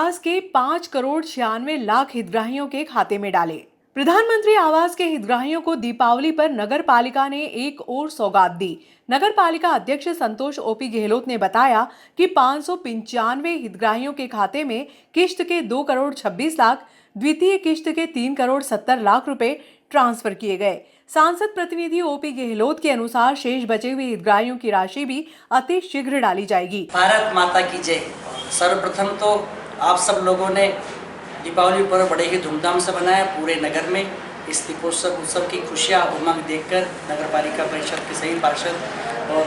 आवास के 5,96,00,000 हितग्राहियों के खाते में डाले। प्रधानमंत्री आवास के हितग्राहियों को दीपावली पर नगर पालिका ने एक और सौगात दी। नगर पालिका अध्यक्ष संतोष ओपी गहलोत ने बताया कि 595 हितग्राहियों के खाते में किश्त के 2,26,00,000, द्वितीय किश्त के 3,70,00,000 रुपए ट्रांसफर किए गए। सांसद प्रतिनिधि ओपी गहलोत के अनुसार शेष बचे हुए हितग्राहियों की राशि भी अति शीघ्र डाली जाएगी। भारत माता की जय। सर्वप्रथम तो आप सब लोगों ने दीपावली पर्व बड़े ही धूमधाम से मनाया। पूरे नगर में इस दीपोत्सव उत्सव की खुशियाँ उमंग देखकर नगर पालिका परिषद के सभी पार्षद और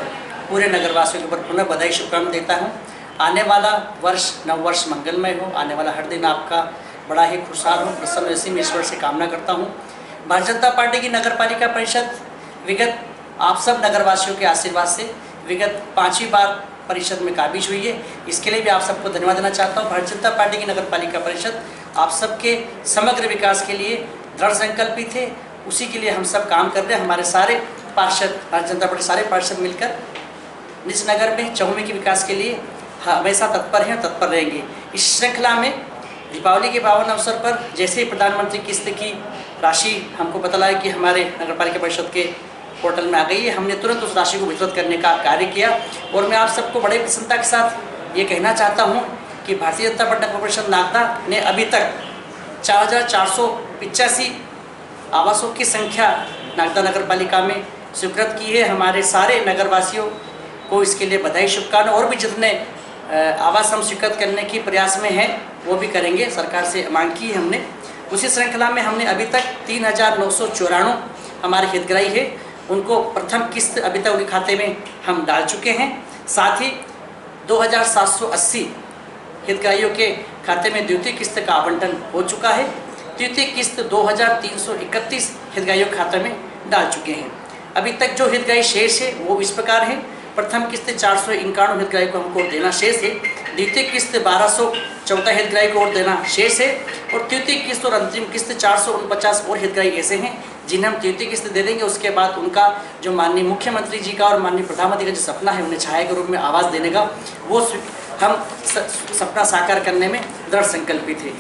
पूरे नगरवासियों के ऊपर पुनः बधाई शुभकामनाएं देता हूँ। आने वाला वर्ष नववर्ष मंगलमय हो, आने वाला हर दिन आपका बड़ा ही खुशहाल हो, प्रसन्न ऐसी मैं ईश्वर से कामना करता हूँ। भारतीय जनता पार्टी की नगर पालिका परिषद विगत आप सब नगरवासियों के आशीर्वाद से विगत 5वीं बार परिषद में काबिज हुई है। इसके लिए भी आप सबको धन्यवाद देना चाहता हूँ। भारतीय जनता पार्टी की नगर पालिका परिषद आप सबके समग्र विकास के लिए दृढ़ संकल्पित है। उसी के लिए हम सब काम कर रहे हैं। हमारे सारे पार्षद, भारतीय जनता पार्टी सारे पार्षद मिलकर इस नगर में चहुमुखी के विकास के लिए हमेशा तत्पर हैं, तत्पर रहेंगे। इस श्रृंखला में दीपावली के पावन अवसर पर जैसे ही प्रधानमंत्री किस्त की राशि हमको पता लगा कि हमारे नगर पालिका परिषद के पोर्टल में आ गई है, हमने तुरंत उस राशि को वितरित करने का कार्य किया। और मैं आप सबको बड़े प्रसन्नता के साथ ये कहना चाहता हूँ कि भारतीय जनता पार्टी नगर परिषद नागदा ने अभी तक 4,485 आवासों की संख्या नागदा नगर पालिका में स्वीकृत की है। हमारे सारे नगरवासियों को इसके लिए बधाई शुभकामनाएं। और भी जितने आवास हम स्वीकृत करने की प्रयास में हैं वो भी करेंगे, सरकार से मांग की है हमने। उसी श्रृंखला में हमने अभी तक 3,994 हमारे हितग्राही है, उनको प्रथम किस्त अभी तक उनके खाते में हम डाल चुके हैं। साथ ही 2,780 हितग्राहियों के खाते में द्वितीय किस्त का आवंटन हो चुका है। तृतीय किस्त 2,331 हितग्राहियों के खाते में डाल चुके हैं। अभी तक जो हितग्राही शेष है वो इस प्रकार है। प्रथम किस्त 491 हितग्राही को हमको देना शेष है। द्वितीय किस्त 1,214 हितग्राही को और देना शेष है। और तृतीय किस्त और अंतिम किस्त 449 और हितग्राही ऐसे हैं जिन्हें हम तृतीय किस्त दे देंगे। उसके बाद उनका जो माननीय मुख्यमंत्री जी का और माननीय प्रधानमंत्री का जो सपना है उन्हें छाया के रूप में आवास देने का, वो हम सपना साकार करने में दृढ़ संकल्पित है।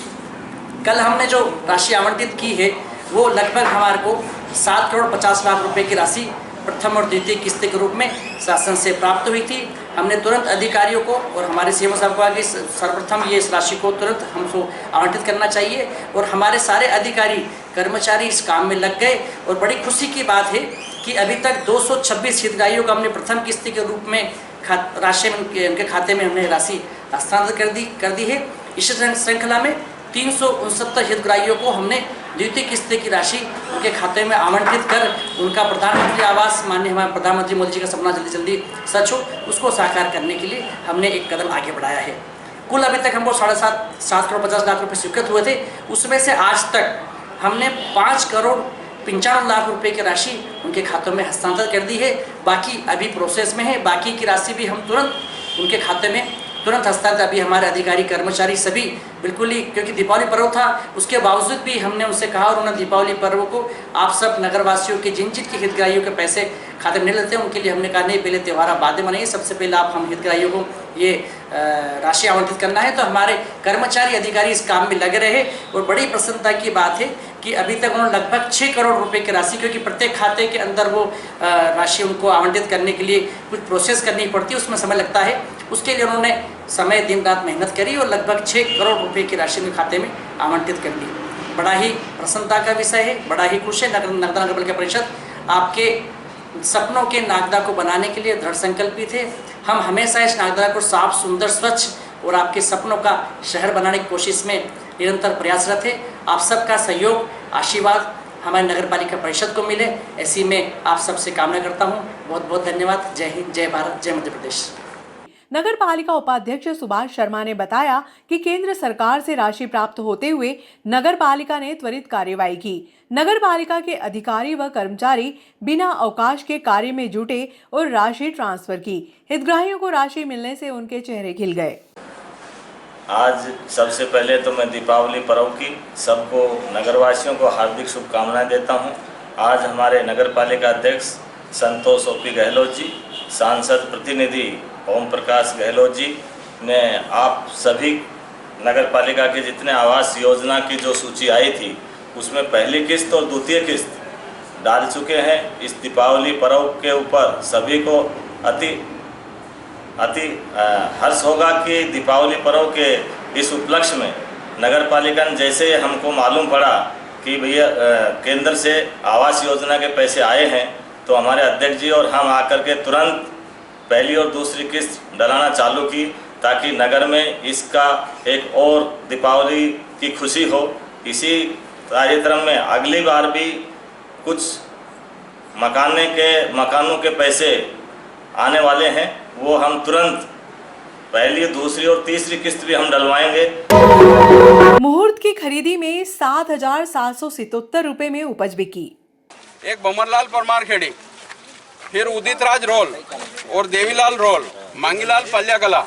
कल हमने जो राशि आवंटित की है वो लगभग हमारे को 7,50,00,000 रुपये की राशि प्रथम और द्वितीय किस्त के रूप में शासन से प्राप्त हुई थी। हमने तुरंत अधिकारियों को और हमारे सीएमओ साहब को आगे सर्वप्रथम ये इस राशि को तुरंत हमको आवंटित करना चाहिए। और हमारे सारे अधिकारी कर्मचारी इस काम में लग गए। और बड़ी खुशी की बात है कि अभी तक 226 हितग्राहियों को हमने प्रथम किस्त के रूप में राशि उनके खाते में हमने राशि हस्तांतरित कर दी है। इस श्रृंखला में 369 हितग्राहियों को हमने द्वितीय किस्त की राशि उनके खाते में आवंटित कर उनका प्रधानमंत्री आवास, माननीय हमारे प्रधानमंत्री मोदी जी का सपना जल्दी जल्दी सच हो, उसको साकार करने के लिए हमने एक कदम आगे बढ़ाया है। कुल अभी तक हमको 7,50,00,000 रुपये स्वीकृत हुए थे। उसमें से आज तक हमने 5,95,00,000 रुपये की राशि उनके खातों में हस्तांतरित कर दी है। बाकी अभी प्रोसेस में है। बाकी की राशि भी हम तुरंत उनके खाते में तुरंत हस्तांतरित, अभी हमारे अधिकारी कर्मचारी सभी बिल्कुल ही, क्योंकि दीपावली पर्व था उसके बावजूद भी हमने उनसे कहा और उन्होंने दीपावली पर्व को आप सब नगरवासियों के जिन के हितग्राहियों के पैसे खाते में नहीं लेते हैं उनके लिए हमने कहा नहीं, पहले त्यौहार आप बाद में मनाइए, सबसे पहले आप हम हितग्राहियों को ये राशि आवंटित करना है। तो हमारे कर्मचारी अधिकारी इस काम में लगे रहे। और बड़ी प्रसन्नता की बात है कि अभी तक उन्होंने लगभग 6 करोड़ रुपए की राशि, क्योंकि प्रत्येक खाते के अंदर वो राशि उनको आवंटित करने के लिए कुछ प्रोसेस करनी पड़ती है, उसमें समय लगता है। उसके लिए उन्होंने समय दिन रात मेहनत करी और लगभग 6 करोड़ रुपए की राशि उनके खाते में आवंटित कर दी। बड़ा ही प्रसन्नता का विषय है, बड़ा ही खुश है। नागदा नगर पालिका परिषद आपके सपनों के नागदा को बनाने के लिए दृढ़ संकल्पित है। हम हमेशा इस नागदा को साफ, सुंदर, स्वच्छ और आपके सपनों का शहर बनाने की कोशिश में निरंतर प्रयासरत है। आप सबका सहयोग, आशीर्वाद हमारे नगर पालिका परिषद को मिले, ऐसी मैं आप सबसे कामना करता हूँ। बहुत बहुत धन्यवाद। जय हिंद, जय भारत, जय मध्य प्रदेश। नगर पालिका उपाध्यक्ष सुभाष शर्मा ने बताया कि केंद्र सरकार से राशि प्राप्त होते हुए नगर पालिका ने त्वरित कार्यवाही की। नगर पालिका के अधिकारी व कर्मचारी बिना अवकाश के कार्य में जुटे और राशि ट्रांसफर की। हितग्राहियों को राशि मिलने से उनके चेहरे खिल गए। आज सबसे पहले तो मैं दीपावली पर्व की सबको नगरवासियों को हार्दिक शुभकामनाएं देता हूं। आज हमारे नगर पालिका अध्यक्ष संतोष ओपी गहलोत जी, सांसद प्रतिनिधि ओम प्रकाश गहलोत जी ने आप सभी नगर पालिका के जितने आवास योजना की जो सूची आई थी उसमें पहली किस्त और द्वितीय किस्त डाल चुके हैं। इस दीपावली पर्व के ऊपर सभी को अति हर्ष होगा कि दीपावली पर्व के इस उपलक्ष्य में नगर पालिका ने जैसे हमको मालूम पड़ा कि भैया केंद्र से आवास योजना के पैसे आए हैं, तो हमारे अध्यक्ष जी और हम आकर के तुरंत पहली और दूसरी किस्त डलाना चालू की, ताकि नगर में इसका एक और दीपावली की खुशी हो। इसी कार्यक्रम में अगली बार भी कुछ मकानों के पैसे आने वाले हैं, वो हम तुरंत पहली, दूसरी और तीसरी किस्त भी हम डलवाएंगे। मुहूर्त की खरीदी में 7,777 रुपए में उपज बिकी। एक बमरलाल परमार खेड़ी, फिर उदित राज रोल और देवीलाल रोल, मांगीलाल पल्याकला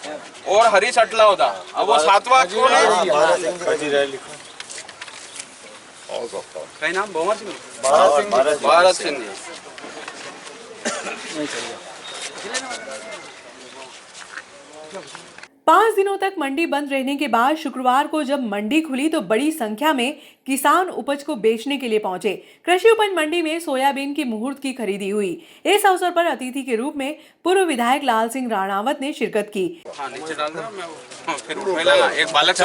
और हरीश अटलावदा। अब वो सातवां कौन है? कई नाम? भंवर सिंह, भारत सिंह। 5 दिनों तक मंडी बंद रहने के बाद शुक्रवार को जब मंडी खुली तो बड़ी संख्या में किसान उपज को बेचने के लिए पहुंचे। कृषि उपज मंडी में सोयाबीन की मुहूर्त की खरीदी हुई। इस अवसर पर अतिथि के रूप में पूर्व विधायक लाल सिंह राणावत ने शिरकत की। एक बालक से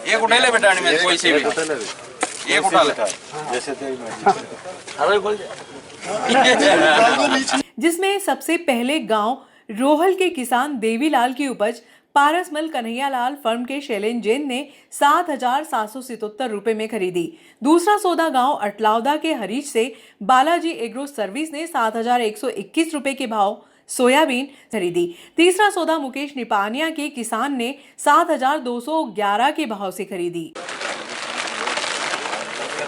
एक उठा ले बेटा, में कोई सी भी एक उठा ले जिसमें सबसे पहले गांव रोहल के किसान देवीलाल की उपज पारसमल कन्हैयालाल फर्म के शैलेंद्र जैन ने 7,777 रुपए में खरीदी। दूसरा सौदा गांव अटलावदा के हरीश से बालाजी एग्रो सर्विस ने 7,121 रुपए के भाव सोयाबीन खरीदी। तीसरा सौदा मुकेश निपानिया के किसान ने 7,211 के भाव से खरीदी।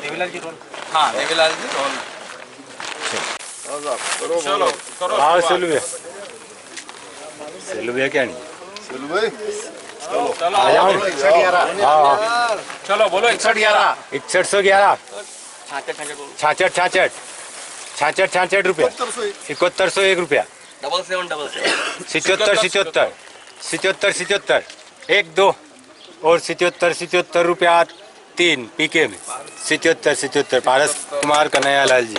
देवीलाल जी रोल। हाँ, देवीलाल जी रोल। चलो करो। हाँ, सेलुबे क्या नहीं? चलो आ जाओ। 111। चलो बोलो 111। 6111। 66 रुपया। 7101 रुपया। 77 1 2 और 77 रुपया 3 पीके में। 77 पारस कुमार कन्हैयालाल जी।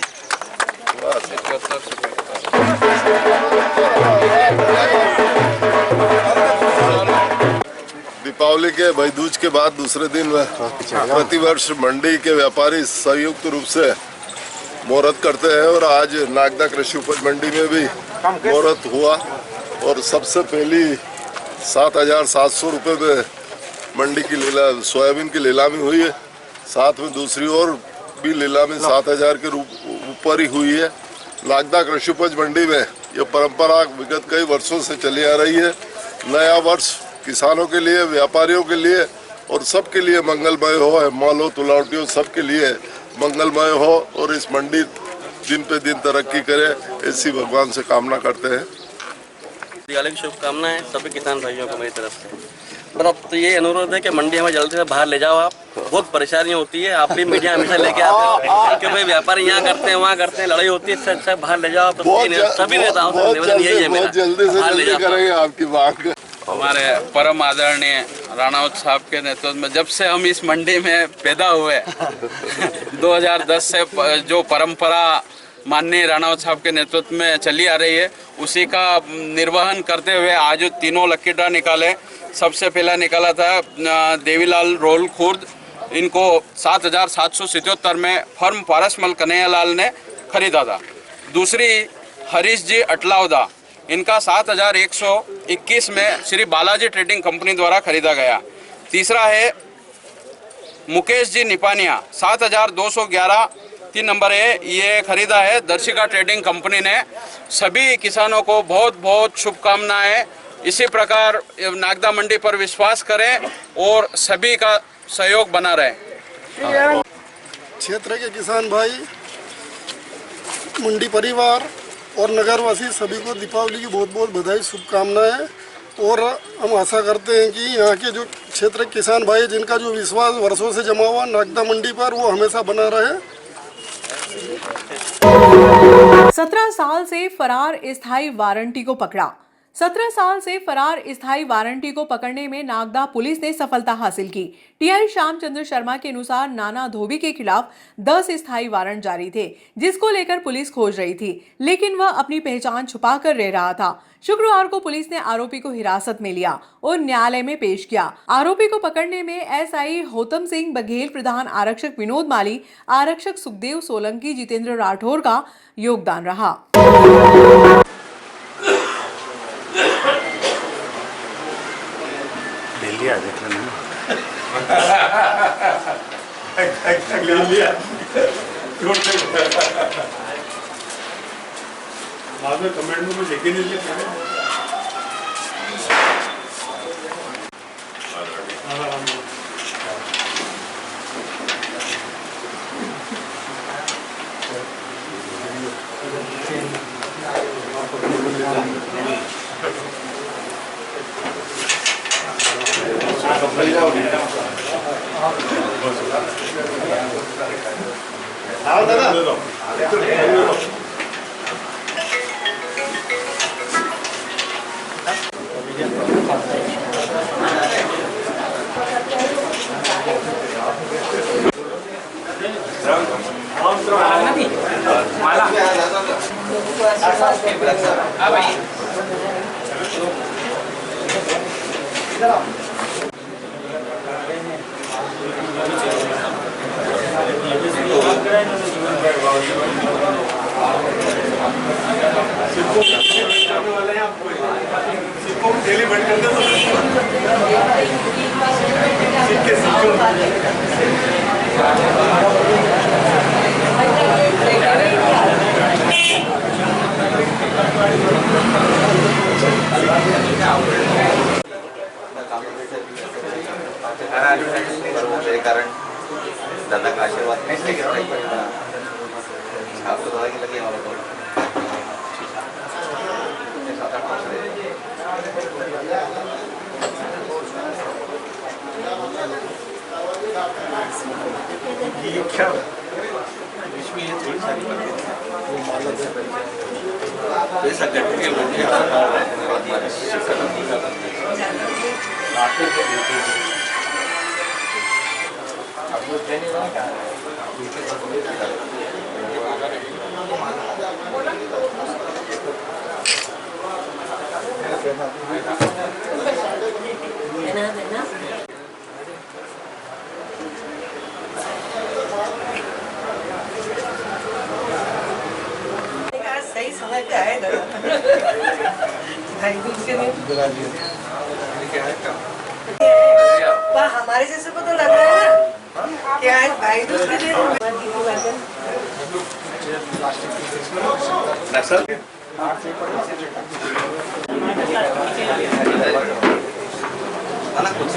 दीपावली के भाई दूज के बाद दूसरे दिन प्रतिवर्ष मंडी के व्यापारी संयुक्त रूप से मुहूर्त करते हैं और आज नागदा कृषि उपज मंडी में भी मुहूर्त हुआ और सबसे पहली 7,700 रुपये में मंडी की सोयाबीन की नीलामी हुई है। साथ में दूसरी ओर भी नीलामी 7,000 के ऊपर ही हुई है। नागदा कृषि उपज मंडी में यह परंपरा विगत कई वर्षों से चली आ रही है। नया वर्ष किसानों के लिए, व्यापारियों के लिए और सबके लिए मंगलमय हो, मालो तुलावटियों सबके लिए मंगलमय हो और इस मंडी दिन पे दिन तरक्की करे, ऐसी भगवान से कामना करते हैं। दिवाली की शुभकामनाएं सभी किसान भाइयों को मेरी तरफ से। मतलब तो ये अनुरोध है कि मंडी हमें जल्दी से बाहर ले जाओ। आप बहुत परेशानी होती है, आप भी मीडिया हमेशा लेके आते हो कि भाई व्यापारी यहाँ करते हैं वहाँ करते हैं, लड़ाई होती है, इससे अच्छा बाहर ले जाओ। तो सभी नेताओं से निवेदन यही है मेरा, बाहर ले जाओ। आपकी मांग हमारे परम आदरणीय राणावत साहब के नेतृत्व में जब से हम इस मंडी में पैदा हुए 2010 से जो परंपरा माननीय राणावत साहब के नेतृत्व में चली आ रही है, उसी का निर्वहन करते हुए आज तीनों लकी ड्रा निकाले। सबसे पहला निकाला था देवीलाल रोल खुर्द, इनको 7,777 में फर्म पारसमल कन्हैयालाल ने खरीदा था। दूसरी हरीश जी अटलावदा, इनका 7,121 में श्री बालाजी ट्रेडिंग कंपनी द्वारा खरीदा गया। तीसरा है मुकेश जी निपानिया, 7,211 3 नंबर है, ये खरीदा है दर्शिका ट्रेडिंग कंपनी ने। सभी किसानों को बहुत बहुत शुभकामनाएं। इसी प्रकार नागदा मंडी पर विश्वास करें और सभी का सहयोग बना रहे। क्षेत्र के किसान भाई, मंडी परिवार और नगरवासी सभी को दीपावली की बहुत बहुत बधाई, शुभकामनाएं। और हम आशा करते हैं कि यहाँ के जो क्षेत्र के किसान भाई जिनका जो विश्वास वर्षों से जमा हुआ नागदा मंडी पर, वो हमेशा बना रहे। 17 साल से फरार स्थायी वारंटी को पकड़ा। 17 साल से फरार स्थायी वारंटी को पकड़ने में नागदा पुलिस ने सफलता हासिल की। टीआई श्यामचंद्र शर्मा के अनुसार नाना धोबी के खिलाफ 10 स्थायी वारंट जारी थे, जिसको लेकर पुलिस खोज रही थी, लेकिन वह अपनी पहचान छुपाकर रह रहा था। शुक्रवार को पुलिस ने आरोपी को हिरासत में लिया और न्यायालय में पेश किया। आरोपी को पकड़ने में एसआई होतम सिंह बघेल, प्रधान आरक्षक विनोद माली, आरक्षक सुखदेव सोलंकी, जितेंद्र राठौर का योगदान रहा। बाद में कमेंट में कुछ लिखे नहीं लिया। कारण दादा का आशीर्वाद आपको दवा की लगी हमारे को इसमें ये थोड़ी सारी बातें वो माला से पैसा कट के मुझे सही समय पे आए भाई दूध के दिन हमारे जैसे को तो लग रहा है ना कि आज भाई दूध के दिन कुछ